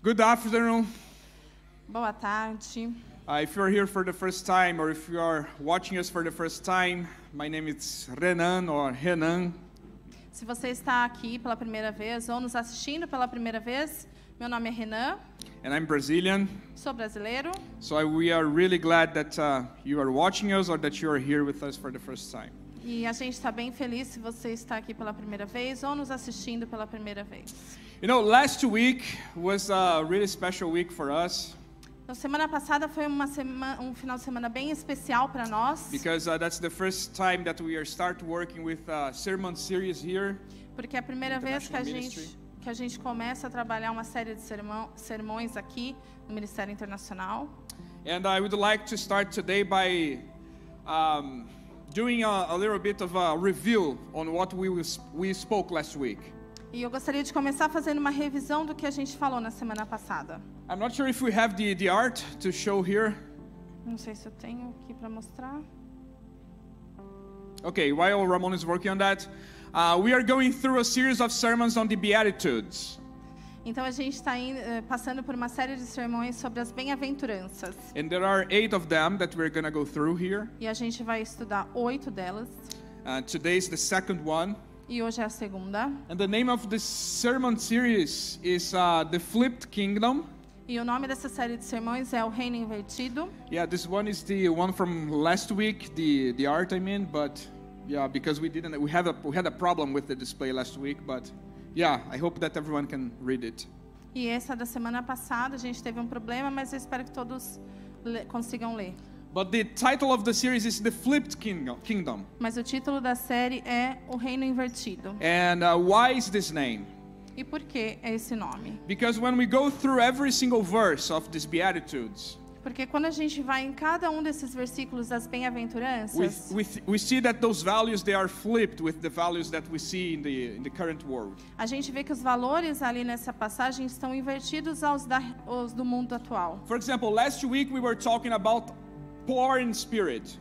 Good afternoon. Boa tarde. If you're here for the first time or if you are watching us for the first time, my name is Renan or Renan. Se você está aqui pela primeira vez ou nos assistindo pela primeira vez, meu nome é Renan, And I'm Brazilian. sou brasileiro. So we are really glad that you are watching us or that you are here with us for the first time. E a gente está bem feliz se você está aqui pela primeira vez ou nos assistindo pela primeira vez. You know, last week was a really special week for us Então, semana passada foi um final de semana bem especial para nós, because that's the first time that we are start working with a sermon series here. porque é a primeira vez que International a gente começa a trabalhar uma série de sermões aqui no Ministério Internacional. And I would like to start today by doing a little bit of a review on what we spoke last week. E eu gostaria de começar fazendo uma revisão do que a gente falou na semana passada. I'm not sure if we have the art to show here. Não sei se eu tenho aqui para mostrar. Okay, while Ramon is working on that, we are going through a series of sermons on the Beatitudes. Então a gente está passando por uma série de sermões sobre as bem-aventuranças. And there are 8 of them that we're going to go through here. E a gente vai estudar 8 delas. Today is the second one. E hoje é a segunda. And the name of this sermon series is The Flipped Kingdom. E o nome dessa série de sermões é O Reino Invertido. Yeah, this one is the one from last week, the art I mean, but yeah, because we had a problem with the display last week, but yeah, I hope that everyone can read it. E essa da semana passada, a gente teve um problema, mas eu espero que todos consigam ler. But the title of the series is The Flipped Kingdom. Mas o título da série é O Reino Invertido. And why is this name? E por que é esse nome? Because when we go through every single verse of these Beatitudes, Porque quando a gente vai em cada um desses versículos das bem-aventuranças, we see that those values, they are flipped with the values that we see in the current world. a gente vê que os valores ali nessa passagem estão invertidos aos do mundo atual. For example, last week we were talking about poor in spirit.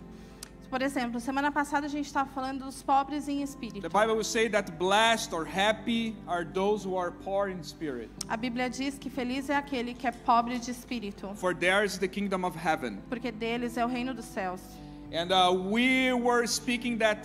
Por exemplo, semana passada a gente estava falando dos pobres em espírito. The Bible will say that blessed or happy are those who are poor in spirit, A Bíblia diz que feliz é aquele que é pobre de espírito, for theirs is the kingdom of heaven. porque deles é o reino dos céus. And we were speaking that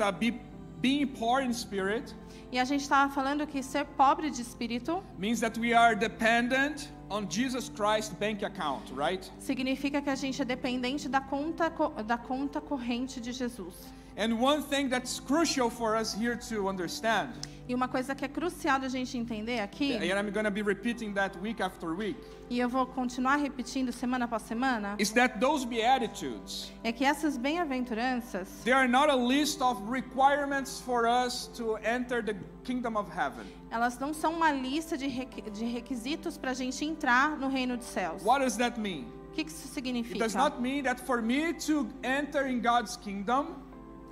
being poor in spirit E a gente estava falando que ser pobre de espírito means that we are dependent on Jesus Christ's bank account, right? significa que a gente é dependente da conta corrente de Jesus. And one thing that's crucial for us here to understand, E uma coisa que é crucial da gente entender aqui, and I'm going to be repeating that week after week, e eu vou continuar repetindo semana após semana, is that those Beatitudes, é que essas bem-aventuranças, they are not a list of requirements for us to enter the kingdom of heaven. elas não são uma lista de requisitos para a gente entrar no reino dos céus. What does that mean? O que isso It significa? does not mean that for me to enter in God's kingdom,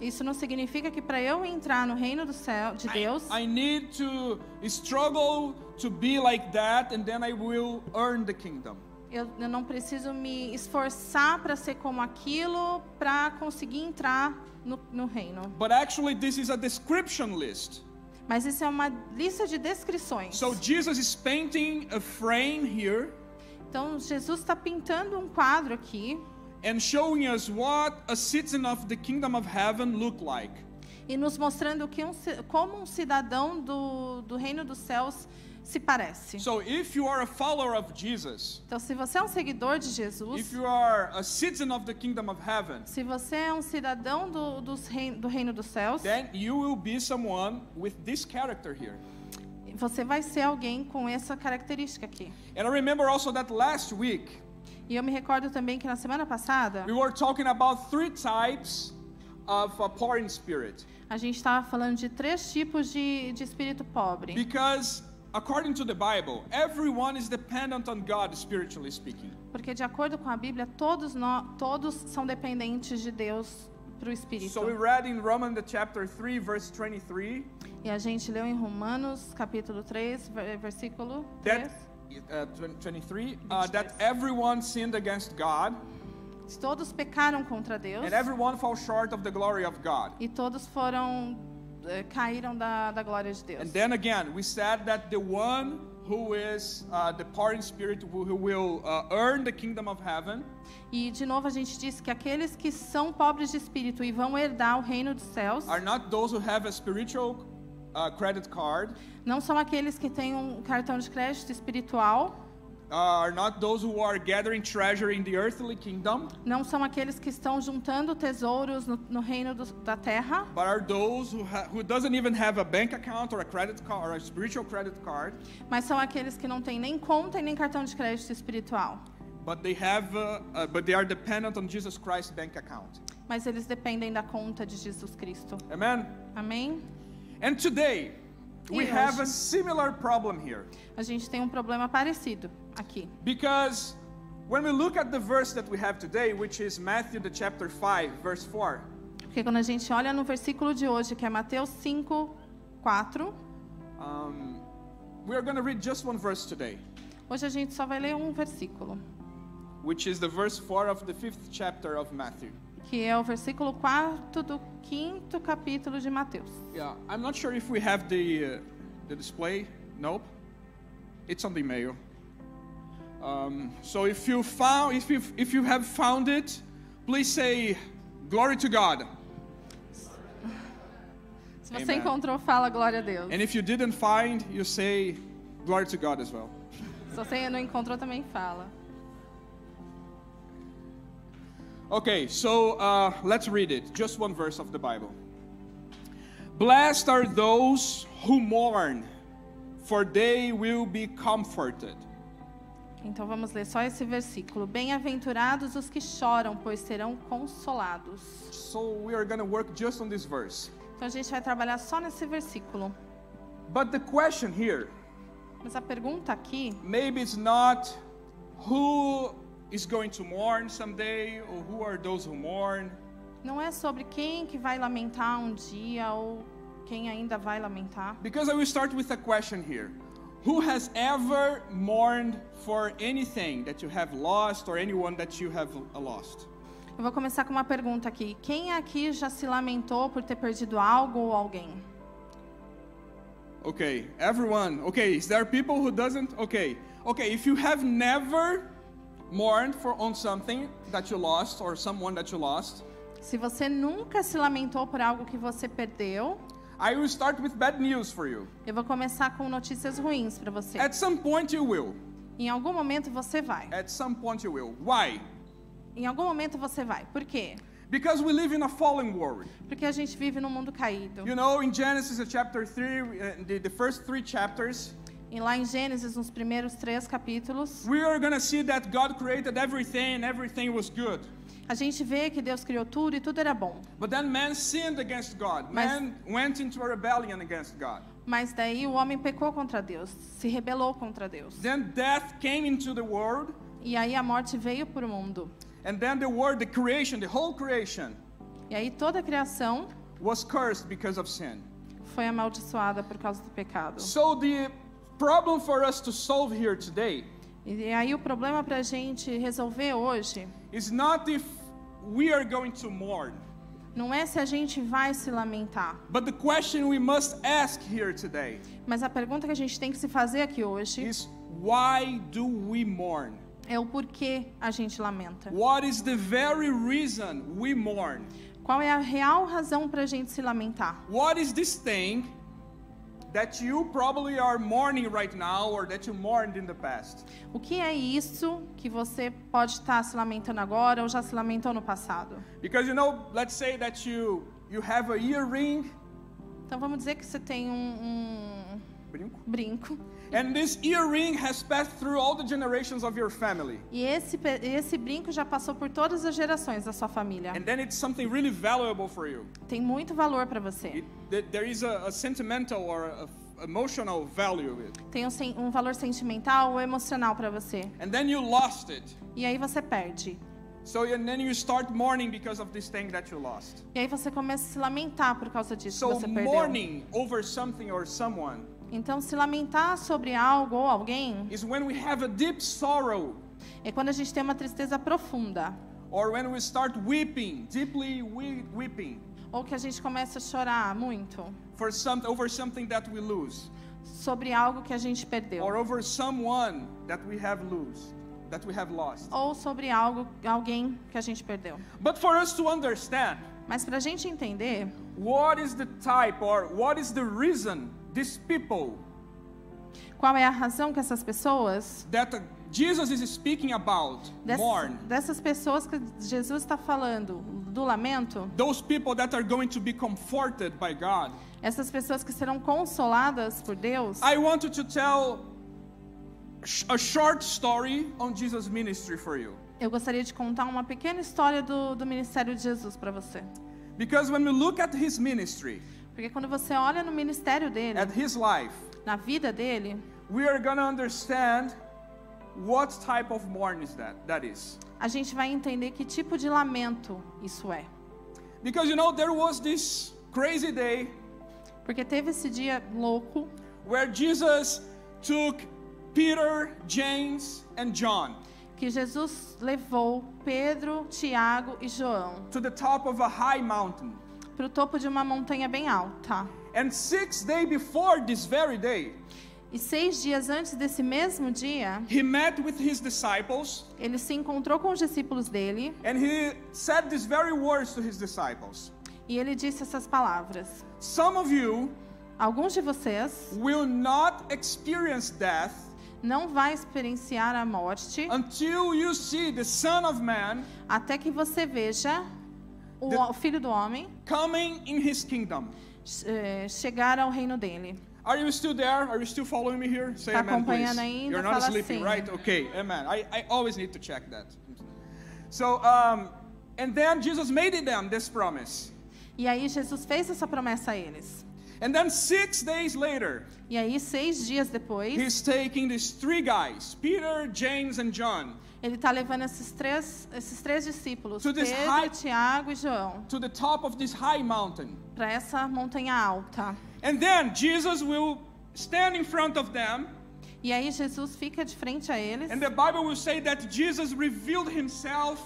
Isso não significa que para eu entrar no reino do céu de Deus, I need to struggle to be like that and then I will earn the kingdom. eu não preciso me esforçar para ser como aquilo para conseguir entrar no reino. But actually this is a description list. Mas isso é uma lista de descrições. So Jesus is painting a frame here Então Jesus está pintando um quadro aqui and showing us what a citizen of the kingdom of heaven look like. e nos mostrando como um cidadão do reino dos céus se parece. So if you are a follower of Jesus, Então, se você é um seguidor de if Jesus, you are a citizen of the kingdom of heaven, se você é um cidadão do reino dos céus, then you will be someone with this character here. você vai ser alguém com essa característica aqui. And I remember also that last week E eu me recordo também que na semana passada, we were talking about 3 types of poor in spirit. a gente estava falando de 3 tipos de espírito pobre. Because according to the Bible, everyone is dependent on God, spiritually speaking. Porque de acordo com a Bíblia, todos são dependentes de Deus para o espírito. So we read in Romans the chapter 3 verse 23 E a gente leu em Romanos capítulo 3, versículo 3. that 23 that everyone sinned against God Todos pecaram contra Deus and everyone falls short of the glory of God. e todos caíram da glória de Deus. And then again, we said that the one who is the poor in spirit, who will earn the kingdom of heaven. E de novo a gente diz que aqueles que são pobres de espírito e vão herdar o reino dos céus Are not those who have a spiritual credit card. não são aqueles que têm um cartão de crédito espiritual, Are not those who are gathering treasure in the earthly kingdom. não são aqueles que estão juntando tesouros no reino da terra, But are those who doesn't even have a bank account or a credit card or a spiritual credit card. mas são aqueles que não têm nem conta e nem cartão de crédito espiritual. But they are dependent on Jesus Christ's bank account. Mas eles dependem da conta de Jesus Cristo. Amen. Amém? And today we E have a hoje? similar problem here. A gente tem um problema parecido aqui. Because when we look at the verse that we have today, which is Matthew the chapter 5, verse 4, Porque quando a gente olha no versículo de hoje, que é Mateus 5, 4, we are going to read just one verse today, hoje a gente só vai ler um versículo, which is the verse 4 of the 5th chapter of Matthew. que é o versículo 4 do 5º capítulo de Mateus. Yeah, I'm not sure if we have the display. Nope, it's on the email. So if you have found it, please say glory to God. Se você Amen. encontrou, fala glória a Deus. And if you didn't find, you say glory to God as well. Se você não encontrou, também fala. Okay, so let's read it. Just one verse of the Bible. Blessed are those who mourn, for they will be comforted. Então vamos ler só esse versículo. Bem-aventurados os que choram, pois serão consolados. So we are going to work just on this verse. Então a gente vai trabalhar só nesse versículo. But the question here, Mas a pergunta aqui maybe it's not who is going to mourn someday, or who are those who mourn. não é sobre quem que vai lamentar um dia ou quem ainda vai lamentar. Because I will start with a question here. Who has ever mourned for anything that you have lost or anyone that you have lost? Eu vou começar com uma pergunta aqui. Quem aqui já se lamentou por ter perdido algo ou alguém? Okay, everyone. Okay, is there people who doesn't? Okay, if you have never mourned on something that you lost or someone that you lost, Se você nunca se lamentou por algo que você perdeu, I will start with bad news for you. eu vou começar com notícias ruins para você. At some point you will. Em algum momento você vai. At some point you will. Why? Em algum momento você vai. Por quê? Because we live in a fallen world. Porque a gente vive num mundo caído. You know, in Genesis chapter 3, the first 3 chapters, E lá em Gênesis, nos primeiros 3 capítulos, we are going to see that God created everything and everything was good. a gente vê que Deus criou tudo e tudo era bom. But then man sinned against God. Mas- Man went into a rebellion against God. Mas daí o homem pecou contra Deus, se rebelou contra Deus. Then death came into the world, E aí a morte veio para o mundo. and then the world, the creation, the whole creation E aí toda a criação was cursed because of sin. foi amaldiçoada por causa do pecado. So the problem for us to solve here today E aí o problema para a gente resolver hoje is not if we are going to mourn, não é se a gente vai se lamentar, but the question we must ask here today mas a pergunta que a gente tem que se fazer aqui hoje is, why do we mourn? é o porquê a gente lamenta. What is the very reason we mourn? Qual é a real razão para a gente se lamentar? What is this thing that you probably are mourning right now or that you mourned in the past? O que é isso que você pode estar se lamentando agora ou já se lamentou no passado? Because you know, let's say that you have a earring, Então vamos dizer que você tem um brinco and this earring has passed through all the generations of your family. e esse brinco já passou por todas as gerações da sua família. And then it's something really valuable for you. Tem muito valor para você. There is a sentimental or a emotional value of it. Tem um valor sentimental ou emocional para você. And then you lost it. E aí você perde. And then you start mourning because of this thing that you lost. E aí você começa a se lamentar por causa disso So que você perdeu. mourning over something or someone Então se lamentar sobre algo ou alguém is when we have a deep sorrow, é quando a gente tem uma tristeza profunda. or when we start weeping, deeply weeping Ou que a gente começa a chorar muito over something that we lose. sobre algo que a gente perdeu. or over someone that we have lost. Ou sobre alguém que a gente perdeu. But for us to understand Mas para a gente entender what is the type or what is the reason these people qual é a razão que essas pessoas, that Jesus is speaking about mourn, dessas pessoas que Jesus está falando do lamento, those people that are going to be comforted by God, essas pessoas que serão consoladas por Deus, I want to tell a short story on Jesus' ministry for you. eu gostaria de contar uma pequena história do ministério de Jesus para você. Because when we look at his ministry, Porque quando você olha no ministério dele, at his life, na vida dele, we are going to understand what type of mourn is that is. a gente vai entender que tipo de lamento isso é. Because there was this crazy day Porque teve esse dia louco where Jesus took Peter, James, and John que Jesus levou Pedro, Tiago e João to the top of a high mountain. para o topo de uma montanha bem alta. And 6 days before this very day, E 6 dias antes desse mesmo dia, he met with his disciples ele se encontrou com os discípulos dele and he said these very words to his disciples. e ele disse essas palavras: Some of you alguns de vocês will not experience death não vai experienciar a morte until you see the Son of Man até que você veja o Filho do Homem coming in his kingdom. chegar ao reino dele. Are you still there? Are you still following me here? Say Tá amen, please. acompanhando ainda? You're not Fala sleeping, sim. right? Okay, amen. I always need to check that. So, and then Jesus made them this promise. E aí Jesus fez essa promessa a eles. And then 6 days later, E aí 6 dias depois, he's taking these 3 guys, Peter, James, and John, ele está levando esses três discípulos, To this Pedro, high- Tiago e João, to the top of this high mountain. para essa montanha alta. And then Jesus will stand in front of them, E aí Jesus fica de frente a eles. and the Bible will say that Jesus revealed himself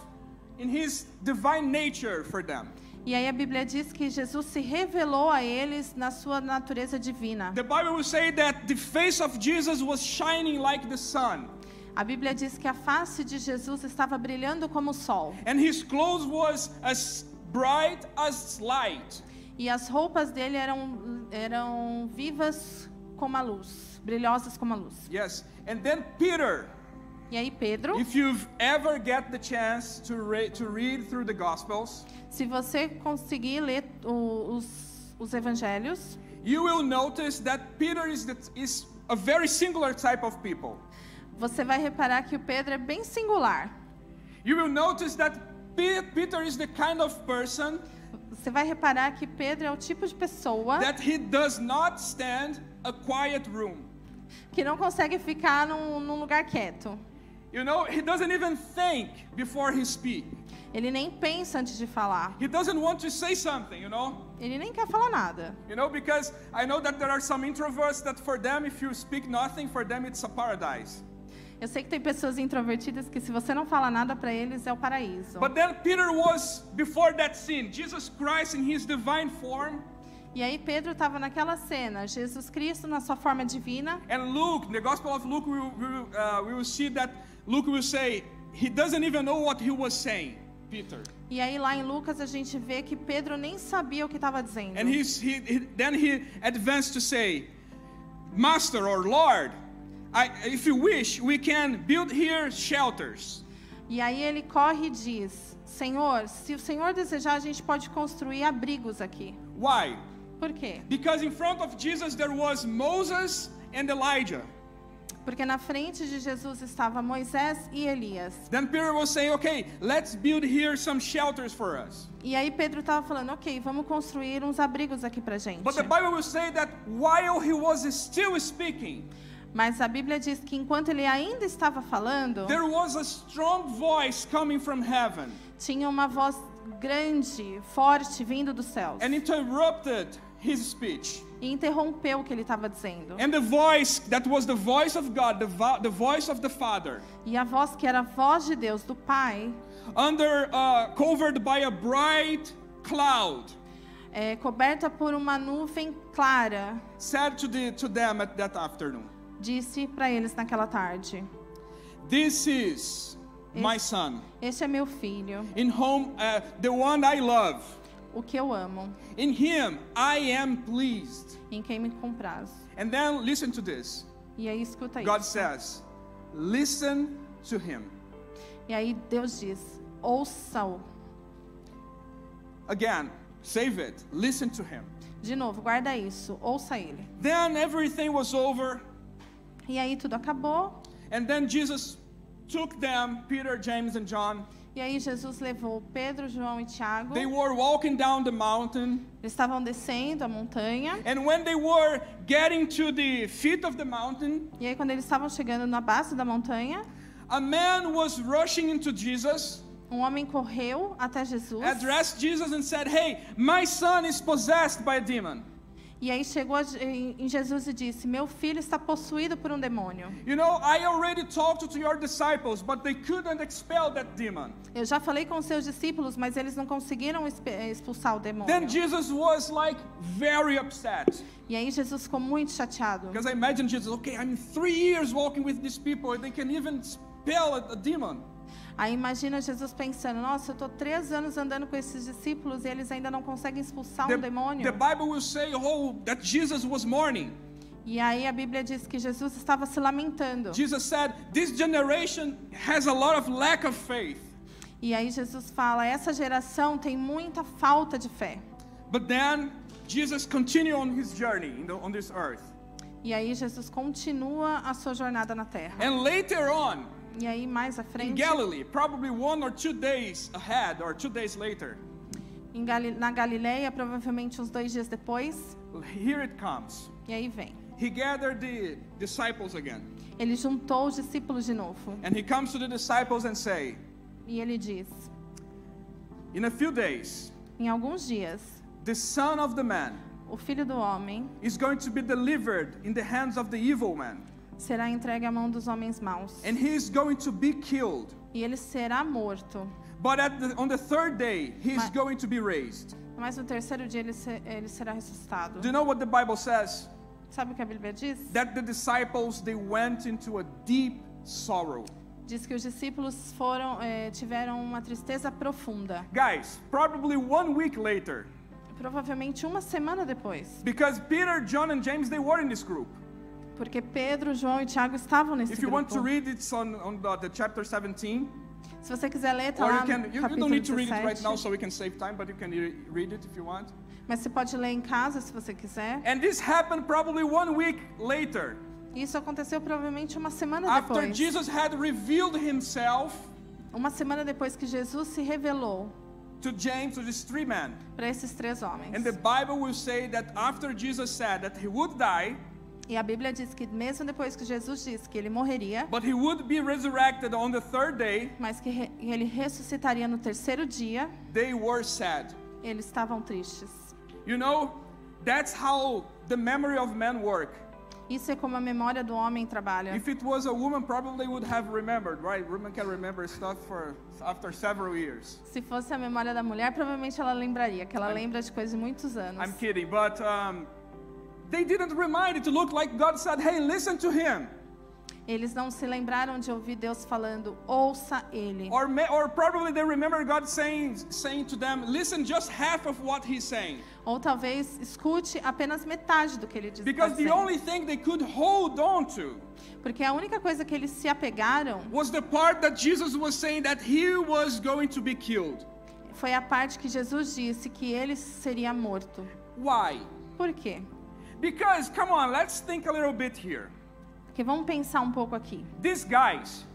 in his divine nature for them. E aí a Bíblia diz que Jesus se revelou a eles na sua natureza divina. The Bible will say that the face of Jesus was shining like the sun, A Bíblia diz que a face de Jesus estava brilhando como o sol. and his clothes was as bright as light. E as roupas dele eram vivas como a luz, brilhosas como a luz. Yes, and then Peter, E aí Pedro, if you've ever get the chance to read through the Gospels, se você conseguir ler os evangelhos, you will notice that Peter is a very singular type of people. você vai reparar que o Pedro é bem singular. You will notice that Peter is the kind of person Você vai reparar que Pedro é o tipo de pessoa that he does not stand a quiet room. que não consegue ficar num lugar quieto. He doesn't even think before he speaks. Ele nem pensa antes de falar. He doesn't want to say something, Ele nem quer falar nada. because I know that there are some introverts that for them, if you speak nothing, for them it's a paradise. Eu sei que tem pessoas introvertidas que se você não fala nada para eles é o paraíso. But then Peter was, before that scene, Jesus Christ in his divine form, E aí Pedro estava naquela cena, Jesus Cristo na sua forma divina. and Luke, the Gospel of Luke, we will see that Luke will say, he doesn't even know what he was saying, Peter. E aí lá em Lucas a gente vê que Pedro nem sabia o que estava dizendo. And then he advanced to say, Master or Lord, if you wish, we can build here shelters. E aí ele corre e diz: Senhor, se o Senhor desejar, a gente pode construir abrigos aqui. Why? Por quê? Because in front of Jesus there was Moses and Elijah. Porque na frente de Jesus estava Moisés e Elias. Then Peter was saying, okay, let's build here some shelters for us. E aí Pedro estava falando: ok, vamos construir uns abrigos aqui pra gente. But the Bible will say that while he was still speaking, Mas a Bíblia diz que enquanto ele ainda estava falando, there was a strong voice coming from heaven tinha uma voz grande, forte, vindo dos céus. and interrupted his speech. E interrompeu o que ele estava dizendo. And the voice that was the voice of God, the voice of the Father, E a voz que era a voz de Deus, do Pai, covered by a bright cloud, coberta por uma nuvem clara, said to them at that afternoon, disse para eles naquela tarde: "This is my son, Este é meu filho, in whom the one I love. o que eu amo, In him I am pleased." em quem me compraz. And then listen to this. E aí escuta God isso. says, "Listen to him." E aí Deus diz: ouça-o. Again, save it. Listen to him. De novo, guarda isso, ouça ele. Then everything was over, E aí tudo acabou. and then Jesus took them, Peter, James, and John. E aí Jesus levou Pedro, João e Tiago. They were walking down the mountain, Eles estavam descendo a montanha. and when they were getting to the feet of the mountain, E aí quando eles estavam chegando na base da montanha, a man was rushing into Jesus, um homem correu até Jesus. addressed Jesus, and said, "Hey, my son is possessed by a demon." E aí chegou em Jesus e disse: meu filho está possuído por um demônio. You know, I already talked to your disciples, but they couldn't expel that demon. Eu já falei com seus discípulos, mas eles não conseguiram expulsar o demônio. Then Jesus was like very upset. E aí Jesus ficou muito chateado. Because I imagine Jesus, okay, I'm 3 years walking with these people, and they can even expel a demon. Aí imagina Jesus pensando: nossa, eu estou 3 anos andando com esses discípulos e eles ainda não conseguem expulsar um demônio. The Bible will say, that Jesus was mourning. E aí a Bíblia diz que Jesus estava se lamentando. Jesus said, "This generation has a lot of lack of faith." E aí Jesus fala: essa geração tem muita falta de fé. But then Jesus continued on his journey on this earth. E aí Jesus continua a sua jornada na terra. And later on, E aí mais à in frente, Galilee, probably 1 or 2 days ahead, or 2 days later, na Galileia, provavelmente uns 2 dias depois, here it comes. e aí vem. He gathered the disciples again. Ele juntou os discípulos de novo. And he comes to the disciples and say, E ele diz: "In a few days, em alguns dias, the Son of the Man o Filho do Homem is going to be delivered in the hands of the evil man. será entregue à mão dos homens maus. And he is going to be killed. E ele será morto. But on the 3rd day, he is Mas- going to be raised." Mas no terceiro dia ele será ressuscitado. Do you know what the Bible says? Sabe o que a Bíblia diz? That the disciples, they went into a deep sorrow. Diz que os discípulos tiveram uma tristeza profunda. Guys, probably 1 week later, Provavelmente uma semana depois. because Peter, John, and James, they were in this group. Porque Pedro, João e Tiago estavam nesse If you want to grupo. read, it's on the chapter 17. Se você quiser ler, tá Or lá you no don't capítulo need to read it right 17. now so we can save time, but you can read it if you want. Mas você pode ler em casa se você quiser. And this happened probably 1 week later, Isso aconteceu provavelmente uma semana after depois. Jesus had revealed himself Uma semana depois que Jesus se revelou to James, to these 3 men. para esses 3 homens. And the Bible will say that after Jesus said that he would die, E a Bíblia diz que mesmo depois que Jesus disse que ele morreria, but he would be resurrected on the 3rd day, mas que ele ressuscitaria no terceiro dia, they were sad. eles estavam tristes. You know, that's how the memory of man work. Isso é como a memória do homem trabalha. If it was a woman, probably would have remembered, right? Women can remember stuff after several years. Se fosse a memória da mulher, provavelmente ela lembraria, que ela lembra de coisas de muitos anos. I'm kidding, but they didn't remind it to look like God said, "Hey, listen to him." Eles não se lembraram de ouvir Deus falando: ouça ele. Or probably they remember God saying to them, "Listen, just half of what he's saying." Ou talvez escute apenas metade do que ele diz. Because the only thing they could hold on to Porque a única coisa que eles se apegaram was the part that Jesus was saying that he was going to be killed. foi a parte que Jesus disse que ele seria morto. Why? Por quê? Because, come on, let's think a little bit here. Porque vamos pensar um pouco aqui. These guys,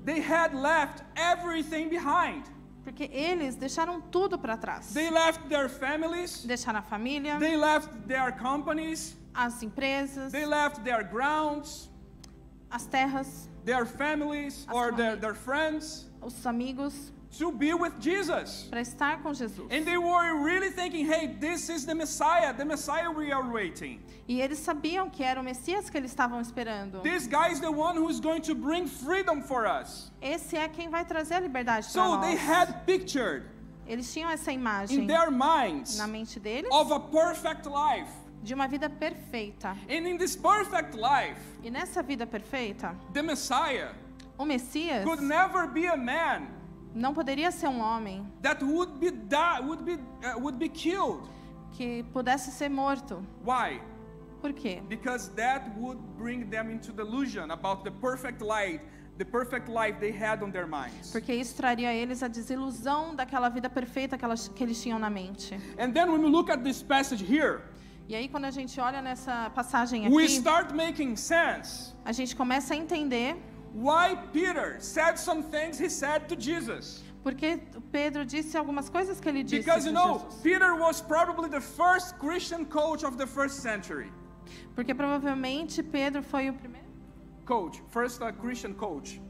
they had left everything behind. Porque eles deixaram tudo para trás. They left their families, Deixaram a família, they left their companies, as empresas, they left their grounds, as terras, their families, As or famílias. their friends, os amigos, to be with Jesus. para estar com Jesus. And they were really thinking, hey, this is the Messiah we are waiting. E eles sabiam que era o Messias que eles estavam esperando. This guy is the one who is going to bring freedom for us. Esse é quem vai trazer a liberdade para So nós. they had pictured Eles tinham essa in imagem their minds na mente deles of a perfect life. de uma vida perfeita. And in this perfect life, E nessa vida perfeita, the Messiah o Messias could never be a man não poderia ser um homem that would be killed. que pudesse ser morto. Why? Por quê? Because that would bring them into delusion about the perfect life they had on their minds. Porque isso traria a eles a desilusão daquela vida perfeita que eles tinham na mente. And then when we look at this passage here, E aí quando a gente olha nessa passagem we aqui, start making sense a gente começa a entender why Peter said some things he said to Jesus. porque Pedro disse algumas coisas que ele disse Because you para know, Jesus. Peter was probably the first Christian coach of the first century. Porque provavelmente Pedro foi o primeiro Christian coach.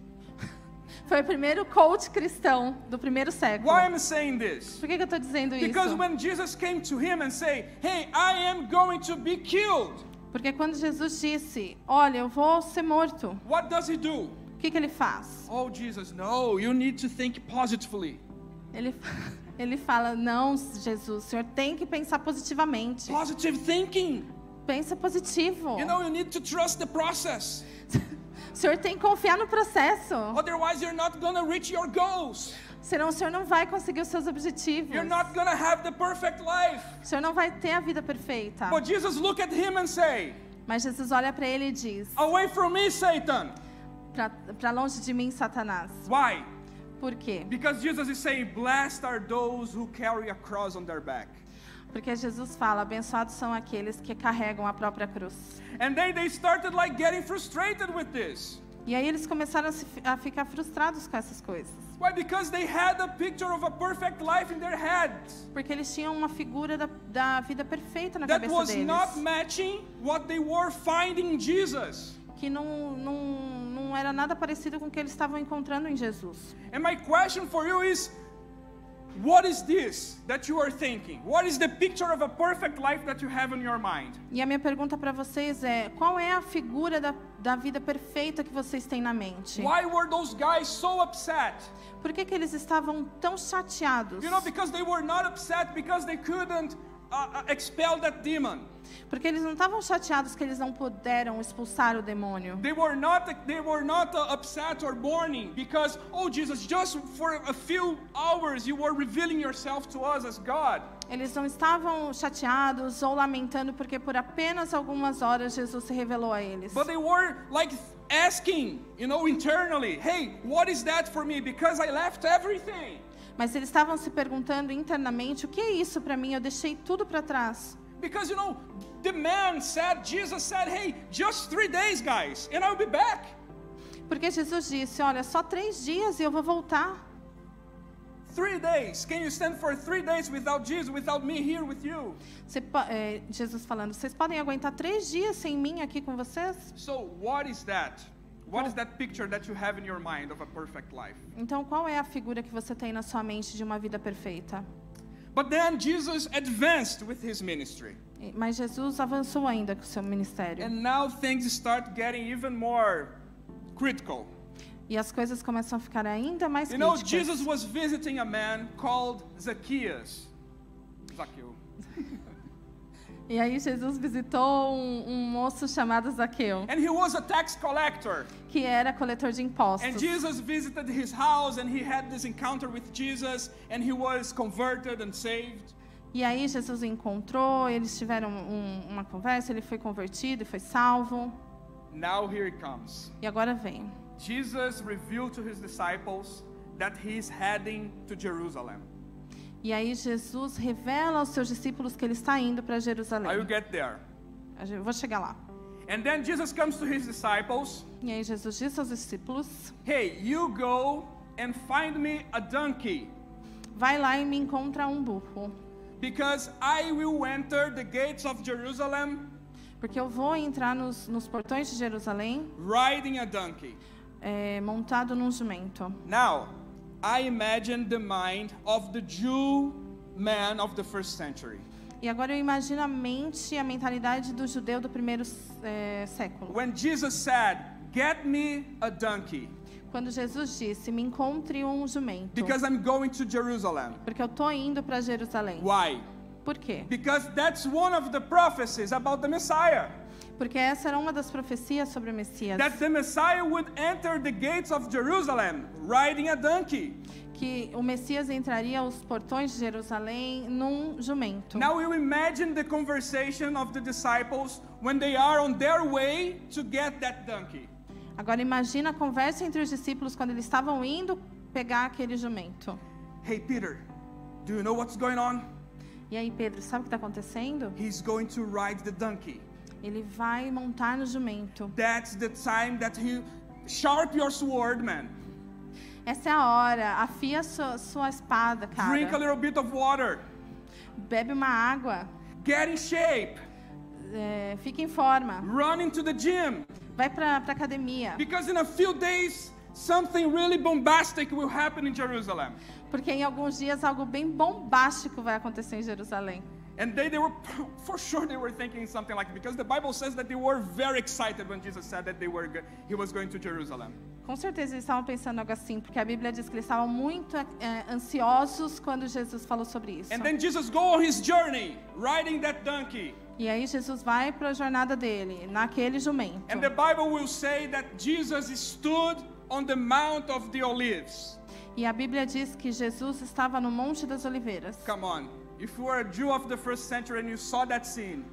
foi o primeiro coach cristão do primeiro século. Why am I saying this? Por que eu estou dizendo Because isso? when Jesus came to him and say, "Hey, I am going to be killed," Porque quando Jesus disse, olha, eu vou ser morto, what does he do? o que ele faz? Oh, Jesus, no, you need to think positively. Ele fala, não, Jesus, o senhor tem que pensar positivamente. Positive thinking. Pensa positivo. You know, you need to trust the process. O senhor tem que confiar no processo. Otherwise, you're not going to reach your goals. Senão o senhor não vai conseguir os seus objetivos. You're not going to have the perfect life. O senhor não vai ter a vida perfeita. But Jesus looked at him and say, Mas Jesus olha para ele e diz, "Away from me, Satan." para longe de mim, Satanás. Why? Por quê? Because Jesus is saying, "Blessed are those who carry a cross on their back." Porque Jesus fala, abençoados são aqueles que carregam a própria cruz. And then they started like getting frustrated with this. E aí eles começaram a ficar frustrados com essas coisas. Why? Because they had a picture of a perfect life in their heads Porque eles tinham uma figura da vida perfeita na that cabeça was deles. not matching what they were finding in Jesus. Que não era nada parecido com o que eles estavam encontrando em Jesus. And my question for you is, what is this that you are thinking? What is the picture of a perfect life that you have in your mind? E a minha pergunta para vocês é, qual é a figura da vida perfeita que vocês têm na mente? Why were those guys so upset? Por que eles estavam tão chateados? You know, because they were not upset because they couldn't expel that demon. Porque eles não estavam chateados que eles não puderam expulsar o demônio. They were not upset or mourning because, oh Jesus, just for a few hours you were revealing yourself to us as God. Eles não estavam chateados ou lamentando porque por apenas algumas horas Jesus se revelou a eles. But they were like asking, you know, internally, hey, what is that for me? Because I left everything. Mas eles estavam se perguntando internamente, o que é isso para mim? Eu deixei tudo para trás. Because, you know, Jesus said, hey, just 3 days, guys, and I'll be back. Porque Jesus disse, olha, só 3 dias e eu vou voltar. 3 days. Can you stand for 3 days without Jesus, without me here with you? Jesus falando, vocês podem aguentar 3 dias sem mim aqui com vocês? So, what is that? What is that picture that you have in your mind of a perfect life? Então, qual é a figura que você tem na sua mente de uma vida perfeita? But then Jesus advanced with his ministry. Mas Jesus avançou ainda com o seu ministério. And now things start getting even more critical. E as coisas começam a ficar ainda mais You know, críticas. Jesus was visiting a man called Zacchaeus. E aí Jesus visitou um moço chamado Zaqueu, And he was a tax collector. que era coletor de impostos. And Jesus visited his house and he had this encounter with Jesus and he was converted and saved. E aí Jesus o encontrou, eles tiveram uma conversa, ele foi convertido e foi salvo. Now here it comes. E agora vem. Jesus revealed to his disciples that he is heading to Jerusalem. E aí Jesus revela aos seus discípulos que ele está indo para I will Jerusalém. get there. Eu vou chegar lá. And then Jesus comes to his disciples, E aí Jesus disse aos discípulos, hey, you go and find me a donkey, vai lá e me encontra um burro, because I will enter the gates of Jerusalem porque eu vou entrar nos portões de Jerusalém riding a donkey. Montado num jumento. Now, I imagine the mind of the Jew man of the first century. E agora eu imagino a mente e a mentalidade do judeu do primeiro século. When Jesus said, get me a donkey, Quando Jesus disse, me encontre um jumento, Because I'm going to Jerusalem. porque eu tô indo para Jerusalém. Why? Por quê? Because that's one of the prophecies about the Messiah. Porque essa era uma das profecias sobre o Messias, That the Messiah would enter the gates of Jerusalem riding a donkey. que o Messias entraria aos portões de Jerusalém num jumento. Now you imagine the conversation of the disciples when they are on their way to get that donkey. Agora imagina a conversa entre os discípulos quando eles estavam indo pegar aquele jumento. Hey Peter, do you know what's going on? E aí, Pedro, sabe o que está acontecendo? He's going to ride the donkey. Ele vai montar no jumento. That's the time that he sharp your sword, man. Essa é a hora. Afia sua espada, Drink a cara. little bit of water. Bebe uma água. Get in shape. Fica em forma. Run into the gym. Vai pra academia. Because in a few days, something really bombastic will happen in Jerusalem. Porque em alguns dias algo bem bombástico vai acontecer em Jerusalém. And they were, for sure they were thinking something like, because the Bible says that they were very excited when Jesus said that he was going to Jerusalem. Com certeza eles estavam pensando algo assim, porque a Bíblia diz que eles estavam muito ansiosos quando Jesus falou sobre isso. And then Jesus go on his journey, riding that donkey. E aí Jesus vai para a jornada dele, naquele jumento. And the Bible will say that Jesus stood on the Mount of the Olives. E a Bíblia diz que Jesus estava no Monte das Oliveiras. Come on, if you were a Jew of the first century and you saw that scene,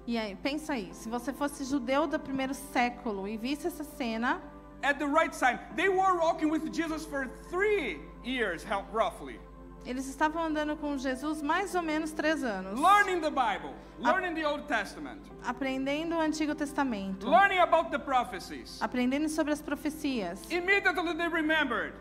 E aí, pensa aí, se você fosse judeu do primeiro século e visse essa cena, at the right time, they were walking with Jesus for 3 years, roughly. eles estavam andando com Jesus mais ou menos 3 anos. Learning the Bible, learning the Old Testament, Aprendendo o Antigo Testamento. learning about the prophecies. Aprendendo sobre as profecias. Immediately they remembered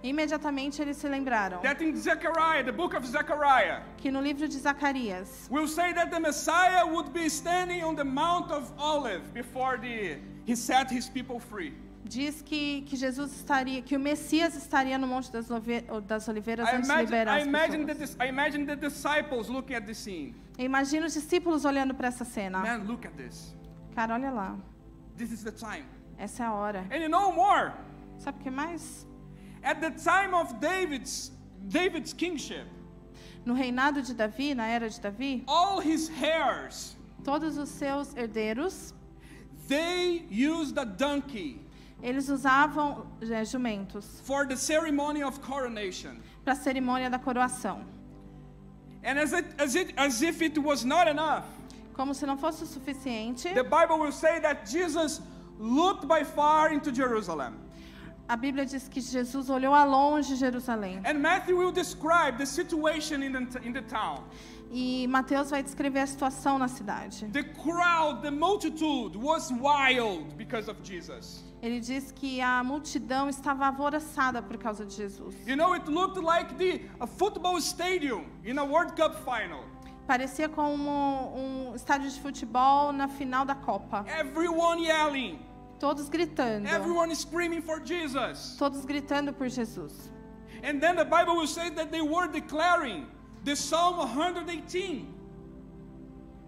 Imediatamente eles se lembraram that in Zechariah, the book of Zechariah, que no livro de Zacarias will say that the Messiah would be standing on the Mount of Olives before he set his people free. diz que Jesus estaria, que o Messias estaria no Monte das Oliveiras antes de liberar as pessoas. I imagine the disciples looking at this scene. Imagina os discípulos olhando para essa cena. Man, look at this. Cara, olha lá. This is the time. Essa é a hora. And you know more. Sabe o que mais? At the time of David's kingship, No reinado de Davi, na era de Davi, all his heirs, todos os seus herdeiros, they used a donkey eles usavam jumentos for the ceremony of coronation. para a cerimônia da coroação. And as if it was not enough, Como se não fosse o suficiente, the Bible will say that Jesus looked by far into Jerusalem. a Bíblia diz que Jesus olhou a longe Jerusalém. And Matthew will describe the situation in the town. E Mateus vai descrever a situação na cidade. The crowd, the multitude was wild because of Jesus. Ele diz que a multidão estava alvoroçada por causa de Jesus. You know, it looked like a football stadium in a World Cup final. Parecia como estádio de futebol na final da Copa. Everyone yelling, Todos gritando. everyone screaming for Jesus. Todos gritando por Jesus. And then the Bible will say that they were declaring the Psalm 118.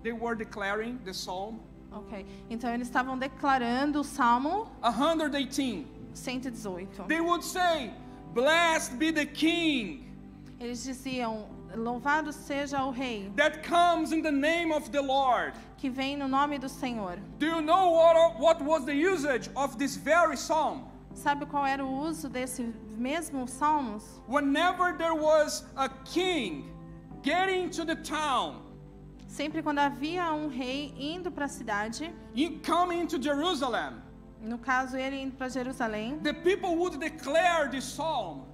They were declaring the Psalm Ok. Então eles estavam declarando o Salmo 118. 118. They would say, "Blessed be the King Eles diziam: louvado seja o Rei that comes in the name of the Lord." que vem no nome do Senhor. Do you know what was the usage of this very psalm? Sabe qual era o uso desse mesmo Salmos? Whenever there was a king getting to the town, Sempre quando havia um rei indo para a cidade, coming to Jerusalem, no caso ele indo para Jerusalém, the people would declare this psalm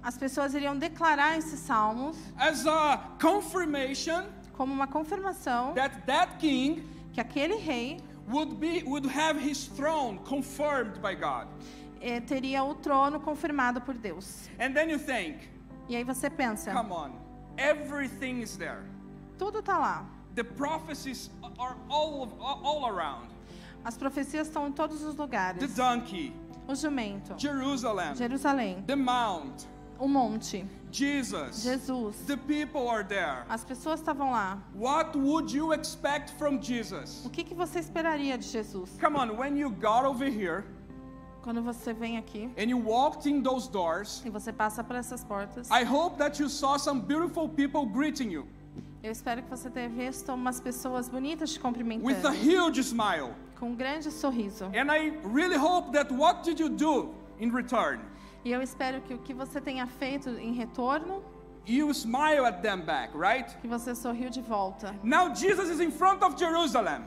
as pessoas iriam declarar esses salmos as a confirmation como uma confirmação that king que aquele rei would have his throne confirmed by God. Teria o trono confirmado por Deus. And then you think, E aí você pensa, come on, everything is there. tudo está lá. The prophecies are all around. As profecias estão em todos os The lugares. donkey, O jumento, Jerusalem, Jerusalém, the mount, o monte, Jesus, Jesus. the people are there. As pessoas estavam lá. What would you expect from Jesus? O que você esperaria de Jesus? Come on, when you got over here, Quando você vem aqui and you walked in those doors, e você passa por essas portas, I hope that you saw some beautiful people greeting you eu espero que você tenha visto umas pessoas bonitas te with a cumprimentando, huge smile. com um grande sorriso. And I really hope that what did you do in return? E eu espero que o que você tenha feito em retorno, You smile at them back, right? que você sorriu de volta. Now Jesus is in front of Jerusalem.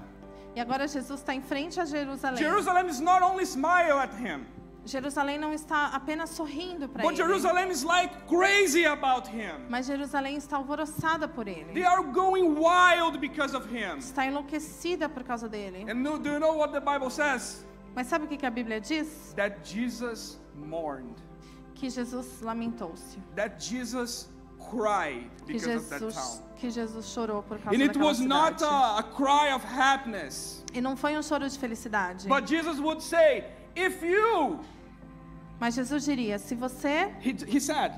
E agora Jesus está em frente a Jerusalém. Jerusalem is not only smile at him, Jerusalém não está apenas sorrindo para but ele, Jerusalem is like crazy about him. mas Jerusalém está alvoroçada por ele. They are going wild because of him. Está enlouquecida por causa dele. And do you know what the Bible says? Mas sabe o que a Bíblia diz? That Jesus mourned. Que Jesus lamentou-se. That Jesus cried Que because of that town. Jesus chorou por causa And it daquela was not cidade. a cry of happiness. E não foi um choro de felicidade. But Jesus would say, if you, Mas Jesus diria, se você... he said,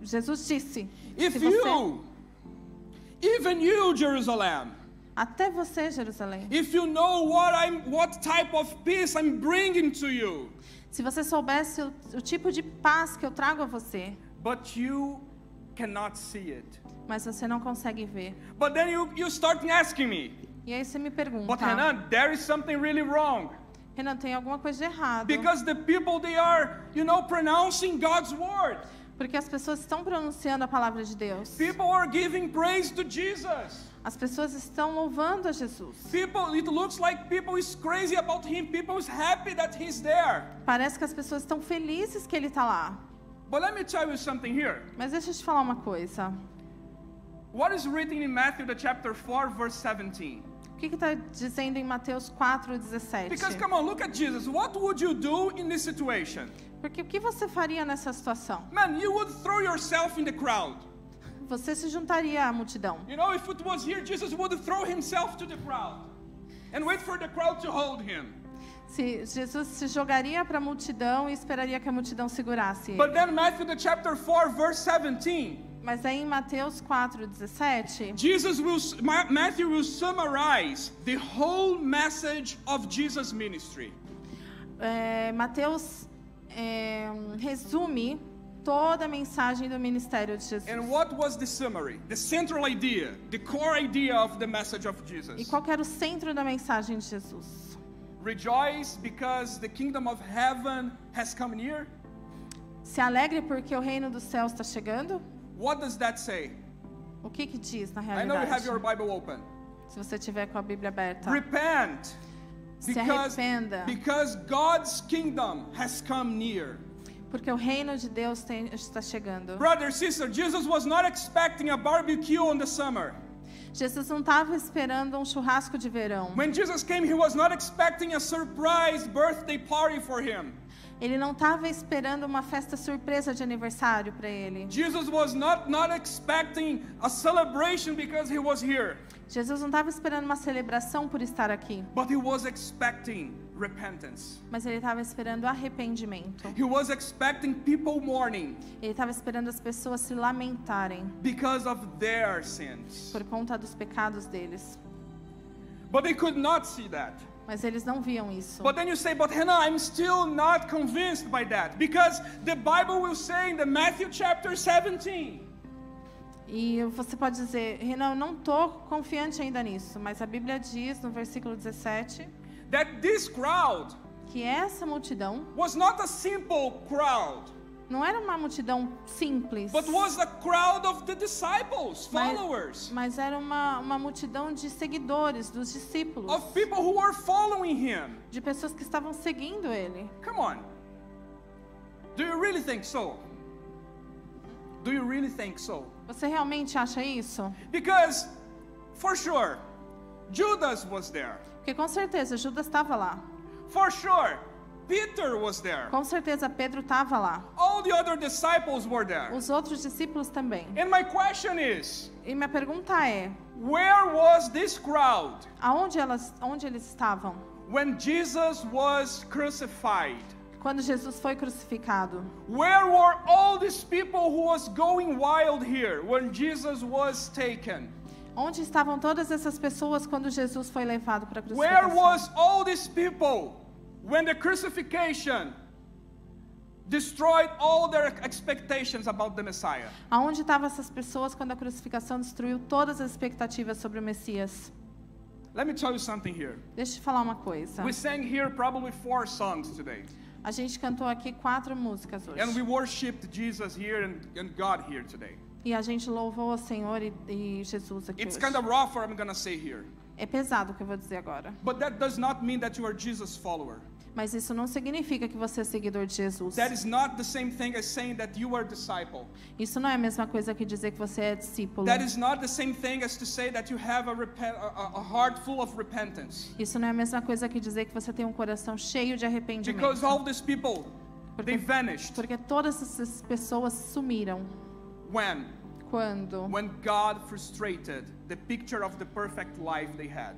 Jesus disse, if se você... you, even you, Jerusalem, Até você, Jerusalém. if you know what type of peace I'm bringing to you, Se você soubesse o tipo de paz que eu trago a você, but you cannot see it. mas você não consegue ver. But then you start asking me, E aí você me pergunta, but Renan, there is something really wrong. Renan, tem alguma coisa de errado. Because the people, they are, pronouncing God's word. Porque as pessoas estão pronunciando a palavra de Deus. People are giving praise to Jesus. As pessoas estão louvando a Jesus. It looks like people is crazy about him. People is happy that he's there. Parece que as pessoas estão felizes que ele está lá. But let me tell you something here. Mas deixa eu te falar uma coisa. What is written in Matthew, the chapter 4, verse 17? O que está dizendo em Mateus 4:17? Because come on, look at Jesus. What would you do in this situation? Porque o que você faria nessa situação? Man, you would throw yourself in the crowd. Você se juntaria à multidão. If it was here, Jesus would throw himself to the crowd and wait for the crowd to hold him. Se Jesus se jogaria para a multidão e esperaria que a multidão segurasse ele. But then Matthew, the chapter 4, verse 17. Mas aí em Mateus 4:17, Matthew will summarize the whole message of Jesus' ministry. Mateus resume toda a mensagem do ministério de Jesus. And what was the summary? The central idea, the core idea of the message of Jesus. E qual que era o centro da mensagem de Jesus? Rejoice because the kingdom of heaven has come near. Se alegre porque o reino dos céus está chegando? What does that say? O que que diz na I know you have realidade? your Bible open. Se você tiver com a Bíblia aberta. Repent. Se arrependa. Because God's kingdom has come near. Porque o reino de Deus está chegando. Brother, sister, Jesus was not expecting a barbecue on the summer. Jesus não estava esperando um churrasco de verão. When Jesus came, he was not expecting a surprise birthday party for him. Ele não estava esperando uma festa surpresa de aniversário para ele. Jesus was not expecting a celebration because he was here. Jesus não estava esperando uma celebração por estar aqui. But he was expecting repentance. Mas ele estava esperando arrependimento. He was expecting people mourning Ele estava esperando as pessoas se lamentarem because of their sins. por conta dos pecados deles. But they could not see that. Mas eles não viam isso. But then you say, but Hannah, I'm still not convinced by that. Because the Bible will say in the Matthew chapter 17. E você pode dizer, Renan, eu não estou confiante ainda nisso. Mas a Bíblia diz no versículo 17 that this crowd que essa multidão was not a simple crowd, não era uma multidão simples, but was a crowd of the disciples, followers, mas era uma multidão de seguidores, dos discípulos, of people who were following him. de pessoas que estavam seguindo ele. Come on. Do you really think so? Do you really think so? Você realmente acha isso? Because, for sure, Judas was there. Porque com certeza Judas estava lá. For sure, Peter was there. Com certeza Pedro estava lá. All the other disciples were there. Os outros discípulos também. And my question is, E minha pergunta é, where was this crowd onde eles estavam? when Jesus was crucified? Quando Jesus foi crucificado? Where were all these people who was going wild here when Jesus was taken? Onde estavam todas essas pessoas quando Jesus foi levado para a Where crucificação? was all these people when the crucifixion destroyed all their expectations about the Messiah. Aonde estavam essas pessoas quando a crucificação destruiu todas as expectativas sobre o Messias? Let me tell you something here. Deixa eu te falar uma coisa. We sang here probably 4 songs today. A gente cantou aqui 4 músicas hoje. And we worshiped Jesus here and God here today. E a gente louvou o Senhor e Jesus aqui It's hoje. kind of rough what I'm going to say here. É pesado o que eu vou dizer agora. But that does not mean that you are Jesus' follower. Mas isso não significa que você é seguidor de Jesus. That is not the same thing as saying that you are a disciple. Isso não é a mesma coisa que dizer que você é discípulo. That is not the same thing as to say that you have a heart full of repentance. Isso não é a mesma coisa que dizer que você tem um coração cheio de arrependimento. Because all these people, they vanished. Porque todas essas pessoas sumiram. When? Quando? When God frustrated the picture of the perfect life they had.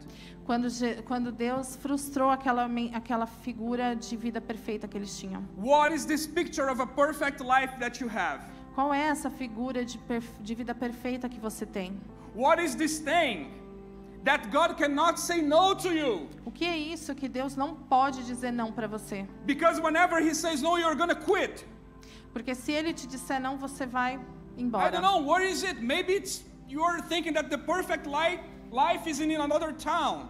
Quando Deus frustrou aquela figura de vida perfeita que eles tinham. What is this picture of a perfect life that you have? Qual é essa figura de vida perfeita que você tem? What is this thing that God cannot say no to you? O que é isso que Deus não pode dizer não para você? Because whenever He says no, you're gonna quit. Porque se Ele te disser não, você vai I embora. don't know, where is it? Maybe you're thinking that the perfect life is in another town.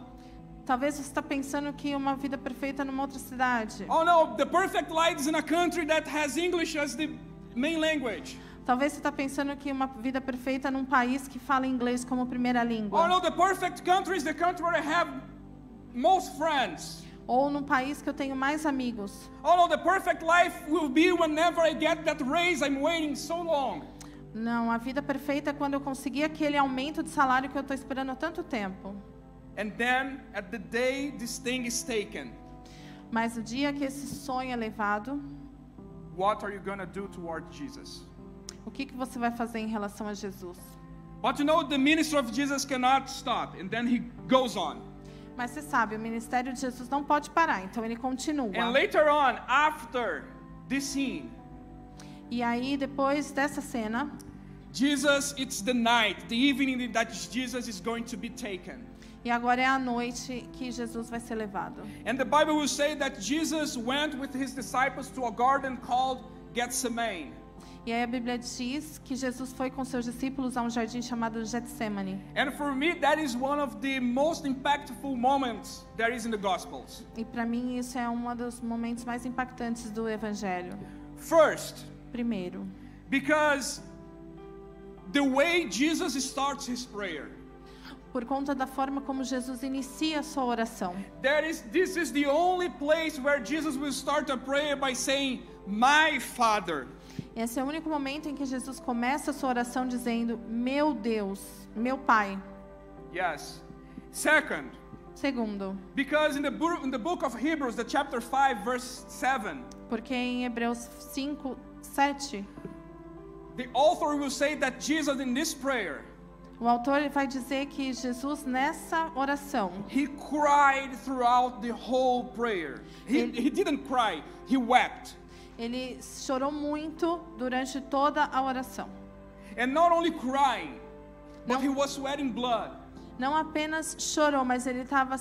Talvez você está pensando que uma vida perfeita é numa outra cidade. Oh no, the perfect life is in a country that has English as the main language. Talvez você está pensando que uma vida perfeita é num país que fala inglês como primeira língua. Oh no, the perfect country is the country where I have most friends. Ou num país que eu tenho mais amigos. Oh no, the perfect life will be whenever I get that raise I'm waiting so long. Não, a vida perfeita é quando eu conseguir aquele aumento de salário que eu estou esperando há tanto tempo. And then, at the day this thing is taken, Mas o dia que esse sonho é levado, what are you gonna do toward Jesus? o que você vai fazer em relação a Jesus? But you know, the ministry of Jesus cannot stop, and then He goes on. Mas você sabe, o ministério de Jesus não pode parar, então ele continua. And later on, after this scene, E aí, depois dessa cena, Jesus, it's the night, the evening that Jesus is going to be taken. e agora é a noite que Jesus vai ser levado. And the Bible will say that Jesus went with His disciples to a garden called Gethsemane. E aí a Bíblia diz que Jesus foi com seus discípulos a um jardim chamado Getsemane. And for me, that is one of the most impactful moments there is in the Gospels. E para mim isso é um dos momentos mais impactantes do Evangelho. First, Primeiro, because the way Jesus starts His prayer, por conta da forma como Jesus inicia a sua oração. this is the only place where Jesus will start a prayer by saying, "My Father." Esse é o único momento em que Jesus começa a sua oração dizendo: meu Deus, meu Pai. Yes. Second, Segundo, because in the book of Hebrews, the chapter 5, verse 7, porque em Hebreus 5, 7, the author will say that Jesus in this prayer, o autor vai dizer que Jesus nessa oração, He cried throughout the whole prayer. He didn't cry, He wept. ele chorou muito durante toda a oração. And not only crying, but Não. He was sweating blood. Não apenas chorou, mas ele estava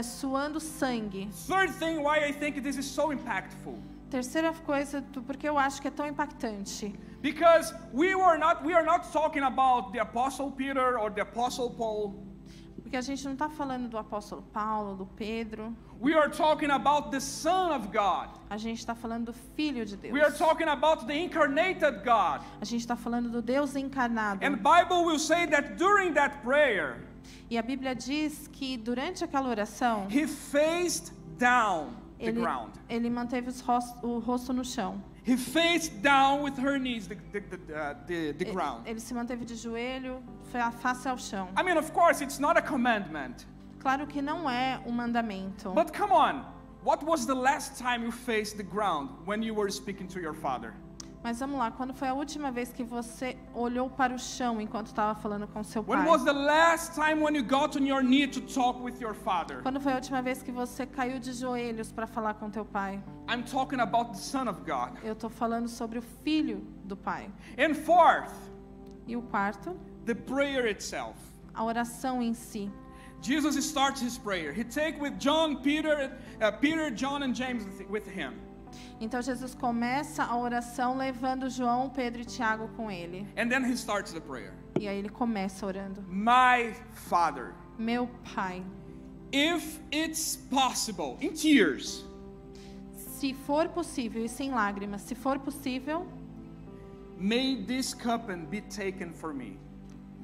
suando sangue. Third thing why I think this is so impactful. Terceira coisa, porque eu acho que é tão impactante. Because we are not talking about the Apostle Peter or the Apostle Paul. Porque a gente não está falando do apóstolo Paulo, do Pedro. We are talking about the Son of God. A gente está falando do Filho de Deus. We are talking about the incarnated God. A gente está falando do Deus encarnado. And Bible will say that during that prayer, E a Bíblia diz que durante aquela oração, He faced down the ground. ele manteve o rosto no chão. He faced down with her knees the ground. Ele se manteve de joelho, face ao chão. I mean, of course, it's not a commandment. Claro que não é um mandamento. But come on, what was the last time you faced the ground when you were speaking to your father? Mas vamos lá, quando foi a última vez que você olhou para o chão enquanto estava falando com seu pai? When was the last time when you got on your knee to talk with your father? Quando foi a última vez que você caiu de joelhos para falar com teu pai? I'm talking about the Son of God. Eu estou falando sobre o Filho do Pai. And fourth, E o quarto, the prayer itself. a oração em si. Jesus starts His prayer. He take with Peter, John, and James with him. Então Jesus começa a oração levando João, Pedro e Tiago com ele. And then he starts the prayer. E aí ele começa orando. My Father, Meu Pai, if it's possible, in tears, se for possível e sem lágrimas, se for possível, may this cup be taken for me.